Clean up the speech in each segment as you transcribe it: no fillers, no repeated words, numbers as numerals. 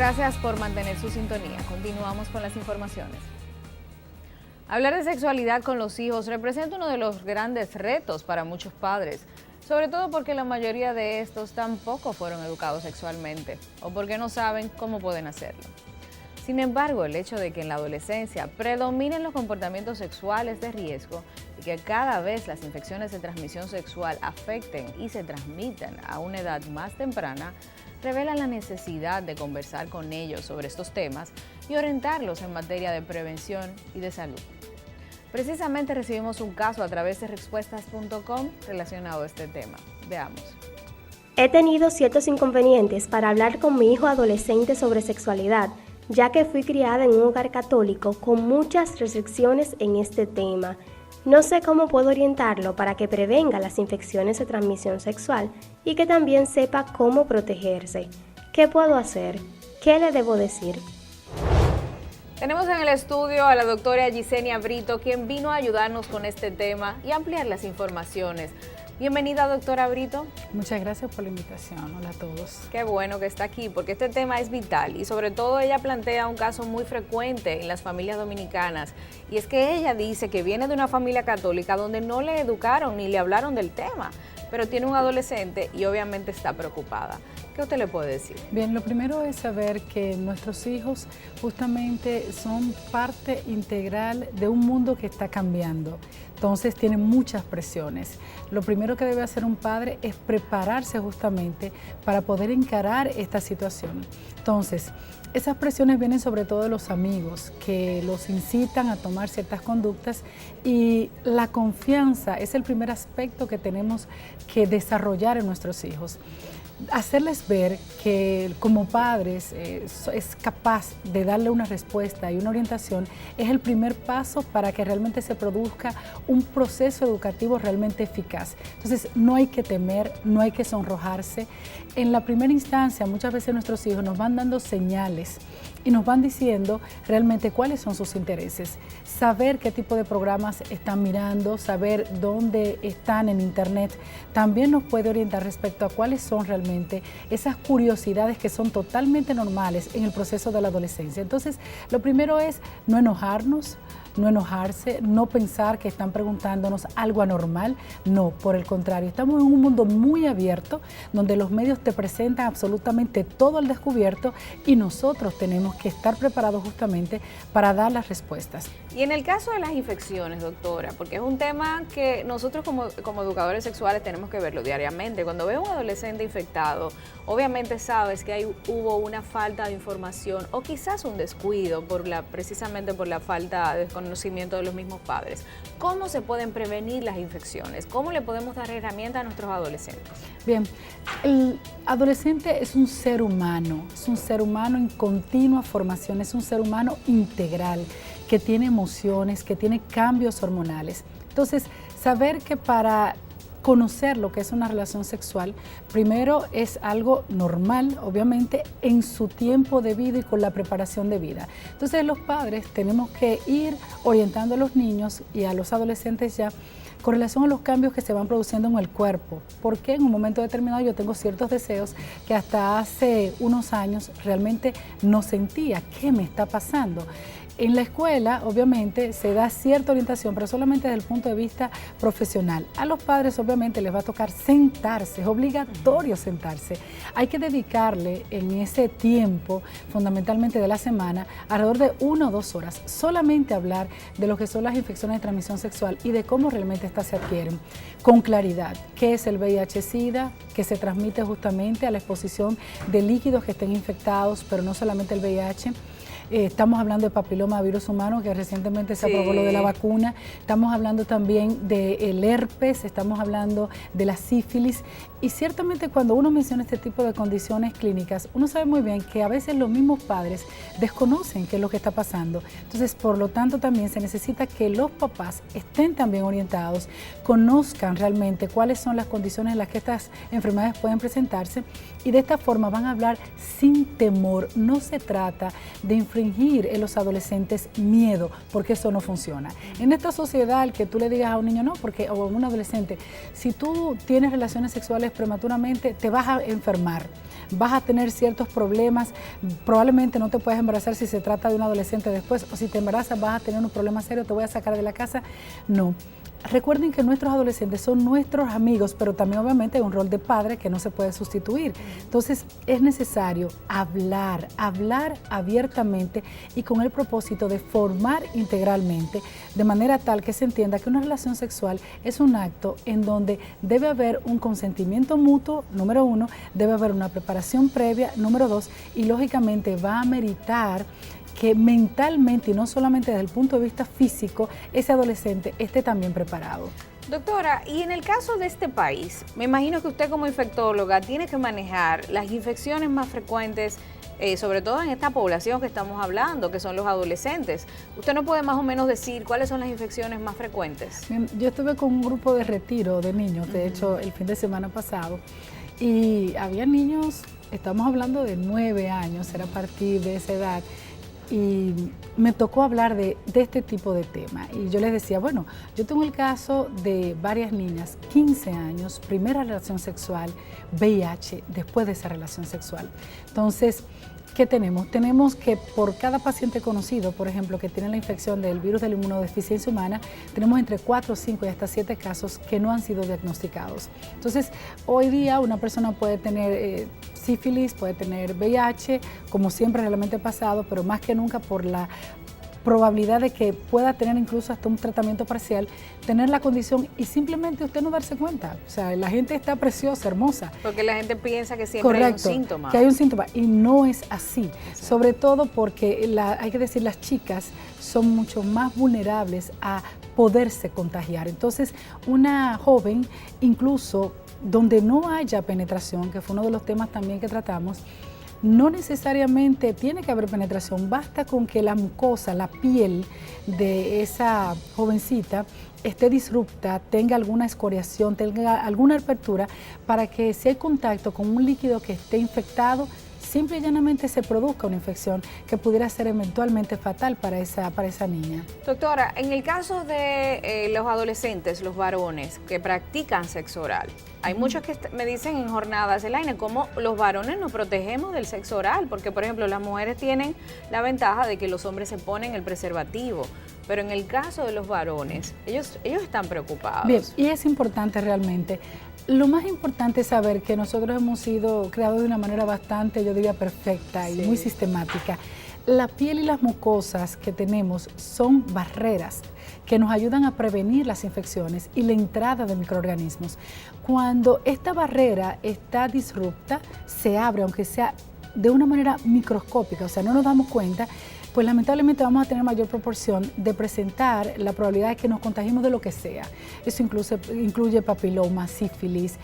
Gracias por mantener su sintonía. Continuamos con las informaciones. Hablar de sexualidad con los hijos representa uno de los grandes retos para muchos padres, sobre todo porque la mayoría de estos tampoco fueron educados sexualmente o porque no saben cómo pueden hacerlo. Sin embargo, el hecho de que en la adolescencia predominen los comportamientos sexuales de riesgo y que cada vez las infecciones de transmisión sexual afecten y se transmitan a una edad más temprana, revela la necesidad de conversar con ellos sobre estos temas y orientarlos en materia de prevención y de salud. Precisamente recibimos un caso a través de respuestas.com relacionado a este tema. Veamos. He tenido ciertos inconvenientes para hablar con mi hijo adolescente sobre sexualidad, ya que fui criada en un hogar católico con muchas restricciones en este tema. No sé cómo puedo orientarlo para que prevenga las infecciones de transmisión sexual y que también sepa cómo protegerse. ¿Qué puedo hacer? ¿Qué le debo decir? Tenemos en el estudio a la doctora Yesenia Brito, quien vino a ayudarnos con este tema y ampliar las informaciones. Bienvenida, doctora Brito. Muchas gracias por la invitación. Hola a todos. Qué bueno que está aquí, porque este tema es vital y sobre todo ella plantea un caso muy frecuente en las familias dominicanas, y es que ella dice que viene de una familia católica donde no le educaron ni le hablaron del tema, pero tiene un adolescente y obviamente está preocupada. ¿Qué usted le puede decir? Bien, lo primero es saber que nuestros hijos justamente son parte integral de un mundo que está cambiando. Entonces tienen muchas presiones. Lo primero que debe hacer un padre es prepararse justamente para poder encarar esta situación. Entonces, esas presiones vienen sobre todo de los amigos que los incitan a tomar ciertas conductas, y la confianza es el primer aspecto que tenemos que desarrollar en nuestros hijos. Hacerles ver que como padres es capaz de darle una respuesta y una orientación es el primer paso para que realmente se produzca un proceso educativo realmente eficaz. Entonces no hay que temer, no hay que sonrojarse. En la primera instancia muchas veces nuestros hijos nos van dando señales y nos van diciendo realmente cuáles son sus intereses. Saber qué tipo de programas están mirando, saber dónde están en internet, también nos puede orientar respecto a cuáles son realmente esas curiosidades que son totalmente normales en el proceso de la adolescencia. Entonces, lo primero es no enojarnos, no enojarse, no pensar que están preguntándonos algo anormal. No, por el contrario, estamos en un mundo muy abierto donde los medios te presentan absolutamente todo al descubierto y nosotros tenemos que estar preparados justamente para dar las respuestas. Y en el caso de las infecciones, doctora, porque es un tema que nosotros como educadores sexuales tenemos que verlo diariamente. Cuando veo a un adolescente infectado, obviamente sabes que hubo una falta de información o quizás un descuido precisamente por la falta de conocimiento de los mismos padres. ¿Cómo se pueden prevenir las infecciones? ¿Cómo le podemos dar herramientas a nuestros adolescentes? Bien, el adolescente es un ser humano en continua formación, es un ser humano integral, que tiene emociones, que tiene cambios hormonales. Entonces, saber que para conocer lo que es una relación sexual, primero es algo normal, obviamente, en su tiempo de vida y con la preparación de vida. Entonces los padres tenemos que ir orientando a los niños y a los adolescentes ya con relación a los cambios que se van produciendo en el cuerpo, porque en un momento determinado yo tengo ciertos deseos que hasta hace unos años realmente no sentía. ¿Qué me está pasando? En la escuela, obviamente, se da cierta orientación, pero solamente desde el punto de vista profesional. A los padres, obviamente, les va a tocar sentarse, es obligatorio sentarse. Hay que dedicarle en ese tiempo, fundamentalmente de la semana, alrededor de 1 o 2 horas, solamente hablar de lo que son las infecciones de transmisión sexual y de cómo realmente estas se adquieren, con claridad. ¿Qué es el VIH-Sida? Que se transmite justamente a la exposición de líquidos que estén infectados, pero no solamente el VIH. Estamos hablando de papiloma virus humano, que recientemente se aprobó lo de la vacuna. Estamos hablando también del herpes, estamos hablando de la sífilis. Y ciertamente cuando uno menciona este tipo de condiciones clínicas, uno sabe muy bien que a veces los mismos padres desconocen qué es lo que está pasando. Entonces, por lo tanto, también se necesita que los papás estén también orientados, conozcan realmente cuáles son las condiciones en las que estas enfermedades pueden presentarse, y de esta forma van a hablar sin temor. No se trata de infringir infringir en los adolescentes miedo, porque eso no funciona. En esta sociedad, el que tú le digas a un niño no, porque, o a un adolescente, si tú tienes relaciones sexuales prematuramente, te vas a enfermar, vas a tener ciertos problemas, probablemente no te puedes embarazar si se trata de un adolescente después, o si te embarazas vas a tener un problema serio, te voy a sacar de la casa. No. Recuerden que nuestros adolescentes son nuestros amigos, pero también obviamente hay un rol de padre que no se puede sustituir. Entonces es necesario hablar abiertamente y con el propósito de formar integralmente, de manera tal que se entienda que una relación sexual es un acto en donde debe haber un consentimiento mutuo, número 1, debe haber una preparación previa, número 2, y lógicamente va a meritar que mentalmente y no solamente desde el punto de vista físico, ese adolescente esté también preparado. Doctora, y en el caso de este país, me imagino que usted como infectóloga tiene que manejar las infecciones más frecuentes, sobre todo en esta población que estamos hablando, que son los adolescentes. ¿Usted no puede más o menos decir cuáles son las infecciones más frecuentes? Yo estuve con un grupo de retiro de niños, de hecho, el fin de semana pasado, y había niños, estamos hablando de 9 años, era a partir de esa edad, y me tocó hablar de este tipo de tema. Y yo les decía, bueno, yo tengo el caso de varias niñas, 15 años, primera relación sexual, VIH, después de esa relación sexual. Entonces, ¿qué tenemos? Tenemos que por cada paciente conocido, por ejemplo, que tiene la infección del virus de la inmunodeficiencia humana, tenemos entre 4, 5 y hasta 7 casos que no han sido diagnosticados. Entonces, hoy día una persona puede tener sífilis, puede tener VIH, como siempre realmente pasado, pero más que nunca por la probabilidad de que pueda tener incluso hasta un tratamiento parcial, tener la condición y simplemente usted no darse cuenta. O sea, la gente está preciosa, hermosa. Porque la gente piensa que siempre hay un síntoma. Que hay un síntoma y no es así. Exacto. Sobre todo porque hay que decir, las chicas son mucho más vulnerables a poderse contagiar. Entonces, una joven, incluso donde no haya penetración, que fue uno de los temas también que tratamos, no necesariamente tiene que haber penetración, basta con que la mucosa, la piel de esa jovencita esté disrupta, tenga alguna escoriación, tenga alguna apertura, para que si hay contacto con un líquido que esté infectado, simple y llanamente se produzca una infección que pudiera ser eventualmente fatal para esa niña. Doctora, en el caso de los adolescentes, los varones que practican sexo oral, hay muchos que me dicen en jornadas, Elaine, cómo los varones nos protegemos del sexo oral, porque por ejemplo las mujeres tienen la ventaja de que los hombres se ponen el preservativo, pero en el caso de los varones, ellos están preocupados. Bien, y es importante realmente. Lo más importante es saber que nosotros hemos sido creados de una manera bastante, yo diría, perfecta y muy sistemática. La piel y las mucosas que tenemos son barreras que nos ayudan a prevenir las infecciones y la entrada de microorganismos. Cuando esta barrera está disrupta, se abre, aunque sea de una manera microscópica, o sea, no nos damos cuenta, pues lamentablemente vamos a tener mayor proporción de presentar la probabilidad de que nos contagiemos de lo que sea. Eso incluye papiloma, sífilis,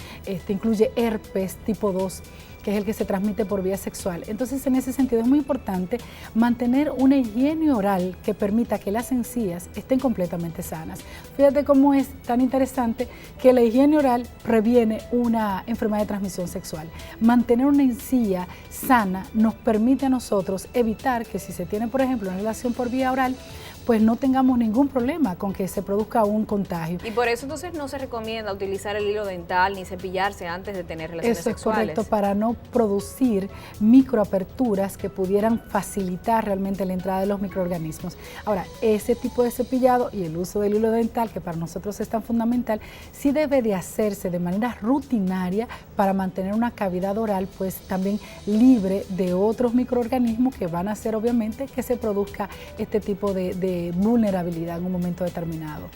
incluye herpes tipo 2, que es el que se transmite por vía sexual. Entonces, en ese sentido es muy importante mantener una higiene oral que permita que las encías estén completamente sanas. Fíjate cómo es tan interesante que la higiene oral previene una enfermedad de transmisión sexual. Mantener una encía sana nos permite a nosotros evitar que si se tiene, por ejemplo, una relación por vía oral, pues no tengamos ningún problema con que se produzca un contagio. Y por eso entonces no se recomienda utilizar el hilo dental ni cepillarse antes de tener relaciones sexuales. Eso es correcto, para no producir microaperturas que pudieran facilitar realmente la entrada de los microorganismos. Ahora, ese tipo de cepillado y el uso del hilo dental, que para nosotros es tan fundamental, sí debe de hacerse de manera rutinaria para mantener una cavidad oral pues también libre de otros microorganismos que van a hacer obviamente que se produzca este tipo de vulnerabilidad en un momento determinado.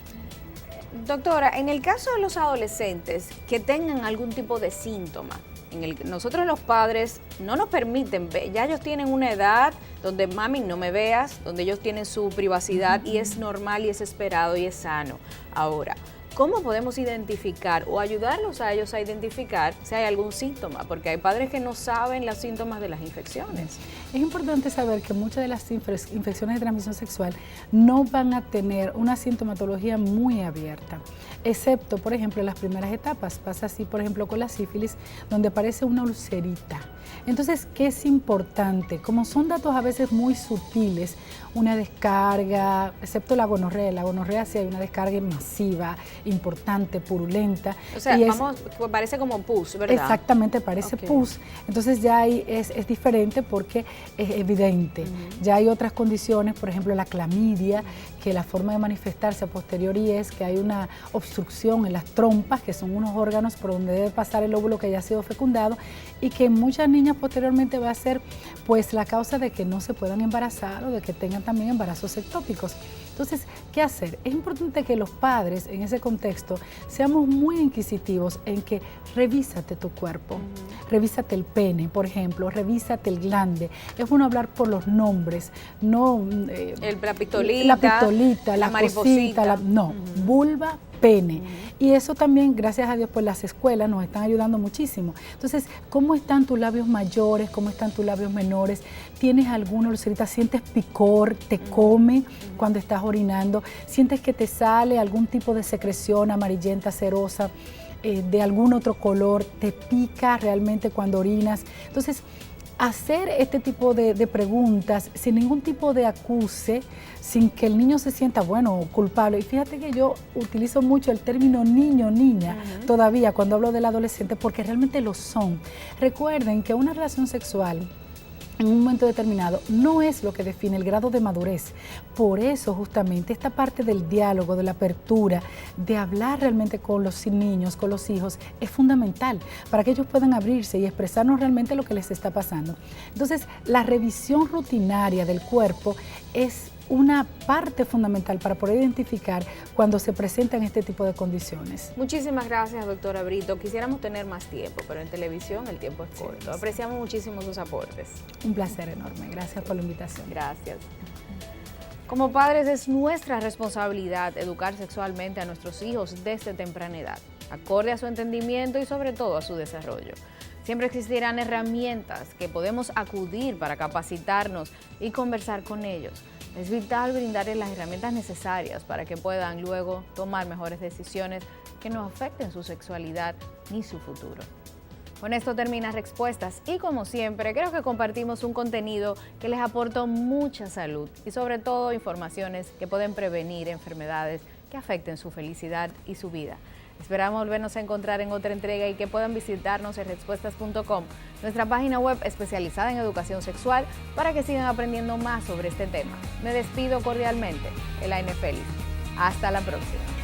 Doctora, en el caso de los adolescentes que tengan algún tipo de síntoma, nosotros los padres no nos permiten ver, ya ellos tienen una edad donde mami no me veas, donde ellos tienen su privacidad y es normal y es esperado y es sano. Ahora, cómo podemos identificar o ayudarlos a ellos a identificar si hay algún síntoma, porque hay padres que no saben los síntomas de las infecciones. Es importante saber que muchas de las infecciones de transmisión sexual no van a tener una sintomatología muy abierta, excepto, por ejemplo, en las primeras etapas. Pasa así, por ejemplo, con la sífilis, donde aparece una ulcerita. Entonces, ¿qué es importante? Como son datos a veces muy sutiles, una descarga, excepto la gonorrea sí hay una descarga masiva, importante, purulenta. O sea, parece como pus, ¿verdad? Exactamente, parece pus. Entonces ya ahí es diferente porque es evidente. Ya hay otras condiciones, por ejemplo la clamidia, que la forma de manifestarse a posteriori es que hay una obstrucción en las trompas, que son unos órganos por donde debe pasar el óvulo que ya ha sido fecundado, y que en muchas niñas posteriormente va a ser pues la causa de que no se puedan embarazar o de que tengan también embarazos ectópicos. Entonces, ¿qué hacer? Es importante que los padres en ese contexto seamos muy inquisitivos en que revísate tu cuerpo, revísate el pene, por ejemplo, revísate el glande. Es bueno hablar por los nombres, no la pistolita, la mariposita, no, vulva, pene. Y eso también, gracias a Dios, pues las escuelas nos están ayudando muchísimo. Entonces, ¿cómo están tus labios mayores? ¿Cómo están tus labios menores? ¿Tienes alguna ulcerita? ¿Sientes picor? ¿Te come cuando estás orinando? ¿Sientes que te sale algún tipo de secreción amarillenta, cerosa, de algún otro color? ¿Te pica realmente cuando orinas? Entonces, hacer este tipo de preguntas sin ningún tipo de acuse, sin que el niño se sienta, bueno, culpable. Y fíjate que yo utilizo mucho el término niño, niña, todavía cuando hablo del adolescente, porque realmente lo son. Recuerden que una relación sexual en un momento determinado no es lo que define el grado de madurez. Por eso justamente esta parte del diálogo, de la apertura, de hablar realmente con los niños, con los hijos, es fundamental para que ellos puedan abrirse y expresarnos realmente lo que les está pasando. Entonces, la revisión rutinaria del cuerpo es una parte fundamental para poder identificar cuando se presentan este tipo de condiciones. Muchísimas gracias, doctora Brito. Quisiéramos tener más tiempo, pero en televisión el tiempo es corto. Apreciamos muchísimo sus aportes. Un placer enorme. Gracias por la invitación. Gracias. Como padres es nuestra responsabilidad educar sexualmente a nuestros hijos desde temprana edad, acorde a su entendimiento y sobre todo a su desarrollo. Siempre existirán herramientas que podemos acudir para capacitarnos y conversar con ellos. Es vital brindarles las herramientas necesarias para que puedan luego tomar mejores decisiones que no afecten su sexualidad ni su futuro. Con esto termina Respuestas y como siempre creo que compartimos un contenido que les aportó mucha salud y sobre todo informaciones que pueden prevenir enfermedades que afecten su felicidad y su vida. Esperamos volvernos a encontrar en otra entrega y que puedan visitarnos en respuestas.com, nuestra página web especializada en educación sexual, para que sigan aprendiendo más sobre este tema. Me despido cordialmente, Elaine Félix. Hasta la próxima.